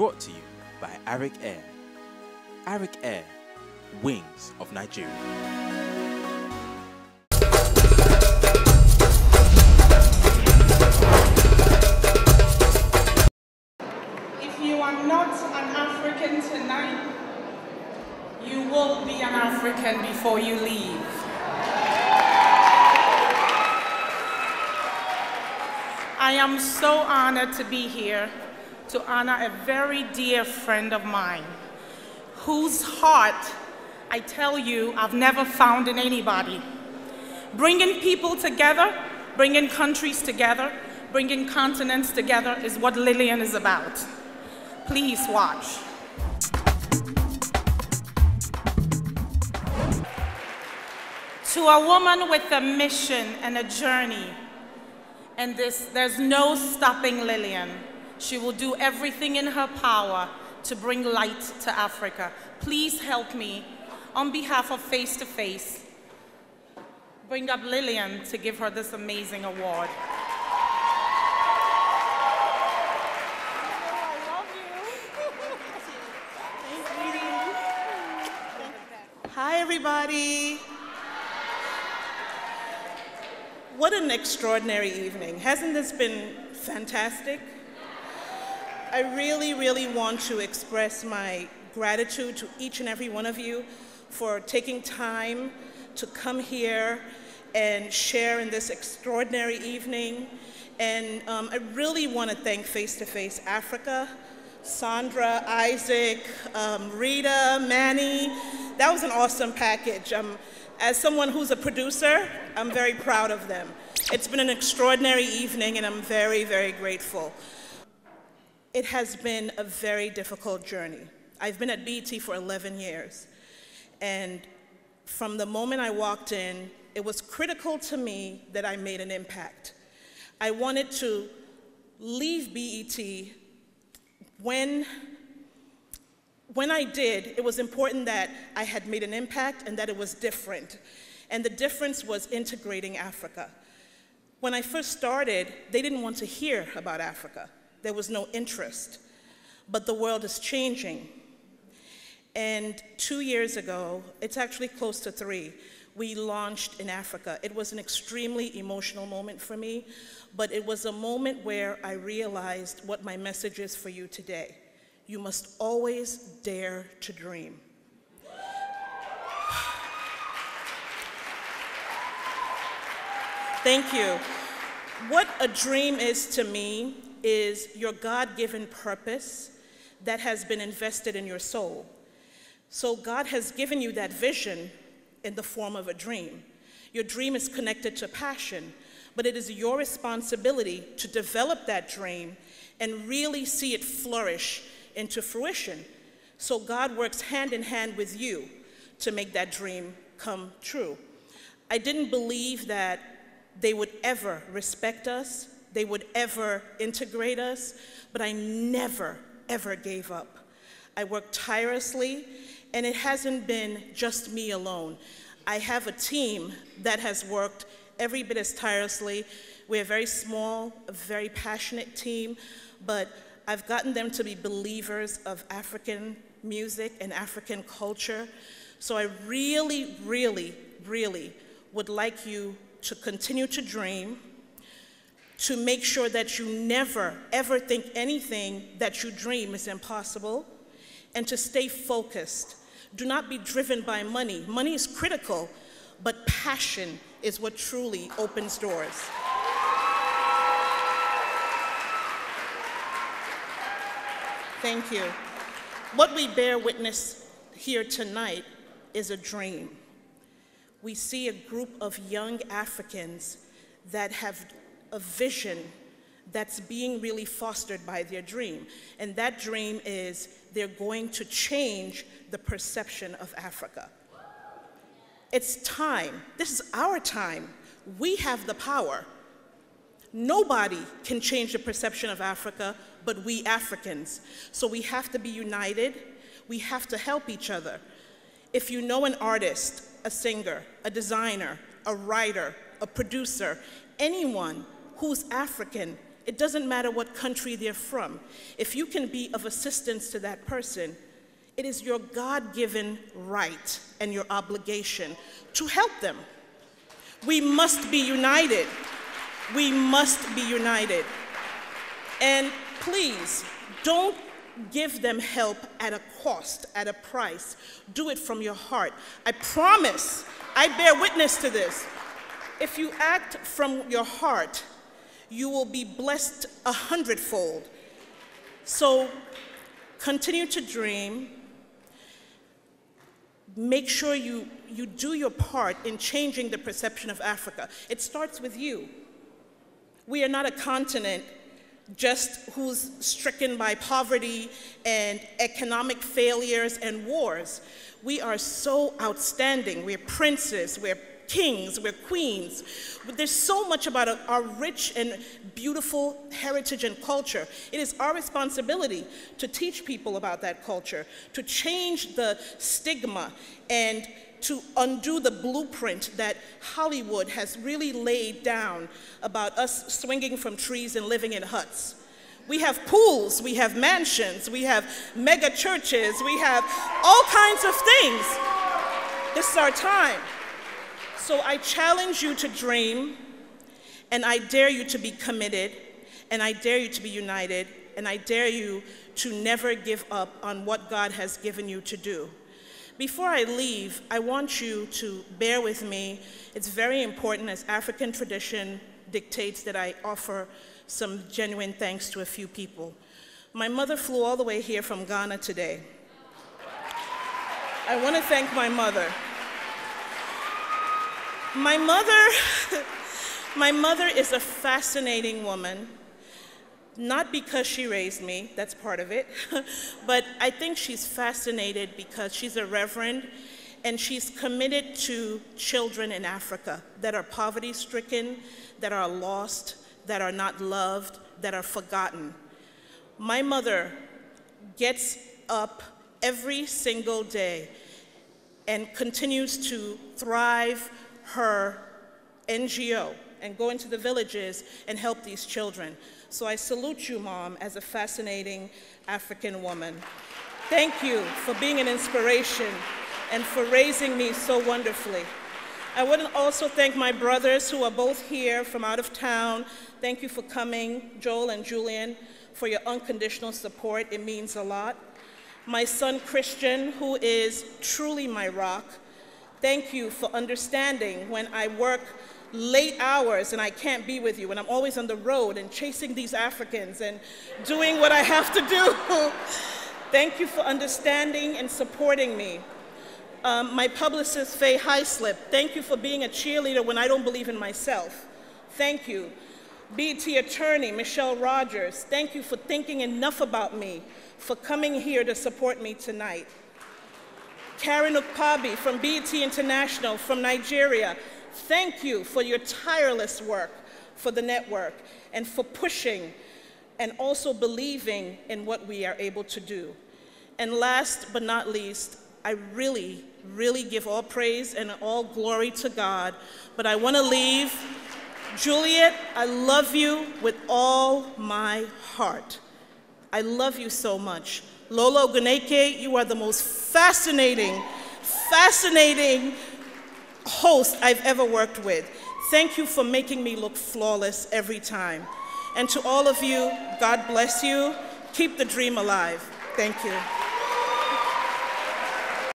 brought to you by F.A.C.E. F.A.C.E, Wings of Nigeria. If you are not an African tonight, you will be an African before you leave. I am so honored to be here to honor a very dear friend of mine, whose heart, I tell you, I've never found in anybody. Bringing people together, bringing countries together, bringing continents together is what Lilian is about. Please watch. To a woman with a mission and a journey, and there's no stopping Lilian. She will do everything in her power to bring light to Africa. Please help me, on behalf of F.A.C.E, bring up Lilian to give her this amazing award. Hi, everybody. What an extraordinary evening. Hasn't this been fantastic? I really, really want to express my gratitude to each and every one of you for taking time to come here and share in this extraordinary evening. And I really want to thank F.A.C.E Africa, Sandra, Isaac, Rita, Manny. That was an awesome package. As someone who's a producer, I'm very proud of them. It's been an extraordinary evening, and I'm very, very grateful. It has been a very difficult journey. I've been at BET for 11 years, and from the moment I walked in, it was critical to me that I made an impact. I wanted to leave BET. When I did, it was important that I had made an impact and that it was different. And the difference was integrating Africa. When I first started, they didn't want to hear about Africa. There was no interest. But the world is changing. And 2 years ago, it's actually close to 3, we launched in Africa. It was an extremely emotional moment for me, but it was a moment where I realized what my message is for you today. You must always dare to dream. Thank you. What a dream is to me is your God-given purpose that has been invested in your soul. So God has given you that vision in the form of a dream. Your dream is connected to passion, but it is your responsibility to develop that dream and really see it flourish into fruition. So God works hand in hand with you to make that dream come true. I didn't believe that they would ever respect us, they would ever integrate us, but I never, ever gave up. I worked tirelessly, and it hasn't been just me alone. I have a team that has worked every bit as tirelessly. We're a very small, a very passionate team, but I've gotten them to be believers of African music and African culture. So I really, really, really would like you to continue to dream, to make sure that you never, ever think anything that you dream is impossible, and to stay focused. Do not be driven by money. Money is critical, but passion is what truly opens doors. Thank you. What we bear witness here tonight is a dream. We see a group of young Africans that have a vision that's being really fostered by their dream. And that dream is they're going to change the perception of Africa. It's time. This is our time. We have the power. Nobody can change the perception of Africa but we Africans. So we have to be united. We have to help each other. If you know an artist, a singer, a designer, a writer, a producer, anyone who's African It doesn't matter what country they're from. If you can be of assistance to that person, it is your God-given right and your obligation to help them. We must be united. We must be united. And please, don't give them help at a cost, at a price. Do it from your heart. I promise, I bear witness to this. If you act from your heart, you will be blessed 100-fold. So continue to dream. Make sure you do your part in changing the perception of Africa. It starts with you. We are not a continent just who's stricken by poverty and economic failures and wars. We are so outstanding. We're princes, we're kings, we're queens. There's so much about our rich and beautiful heritage and culture. It is our responsibility to teach people about that culture, to change the stigma and to undo the blueprint that Hollywood has really laid down about us swinging from trees and living in huts. We have pools, we have mansions, we have mega churches, we have all kinds of things. This is our time. So I challenge you to dream, and I dare you to be committed, and I dare you to be united, and I dare you to never give up on what God has given you to do. Before I leave, I want you to bear with me. It's very important, as African tradition dictates, that I offer some genuine thanks to a few people. My mother flew all the way here from Ghana today. I want to thank my mother. My mother is a fascinating woman, not because she raised me, that's part of it, but I think she's fascinated because she's a reverend and she's committed to children in Africa that are poverty-stricken, that are lost, that are not loved, that are forgotten. My mother gets up every single day and continues to thrive her NGO and go into the villages and help these children. So I salute you, Mom, as a fascinating African woman. Thank you for being an inspiration and for raising me so wonderfully. I want to also thank my brothers who are both here from out of town. Thank you for coming, Joel and Julian, for your unconditional support. It means a lot. My son, Christian, who is truly my rock. Thank you for understanding when I work late hours and I can't be with you, when I'm always on the road and chasing these Africans and doing what I have to do. Thank you for understanding and supporting me. My publicist, F.A.C.E, thank you for being a cheerleader when I don't believe in myself. Thank you. BET attorney, Michelle Rogers, thank you for thinking enough about me, for coming here to support me tonight. Karen Ukpabi from BET International from Nigeria, thank you for your tireless work for the network and for pushing and also believing in what we are able to do. And last but not least, I really, really give all praise and all glory to God, but I want to leave. Juliet, I love you with all my heart. I love you so much. Lolo Guneke, you are the most fascinating host I've ever worked with. Thank you for making me look flawless every time. And to all of you, God bless you. Keep the dream alive. Thank you.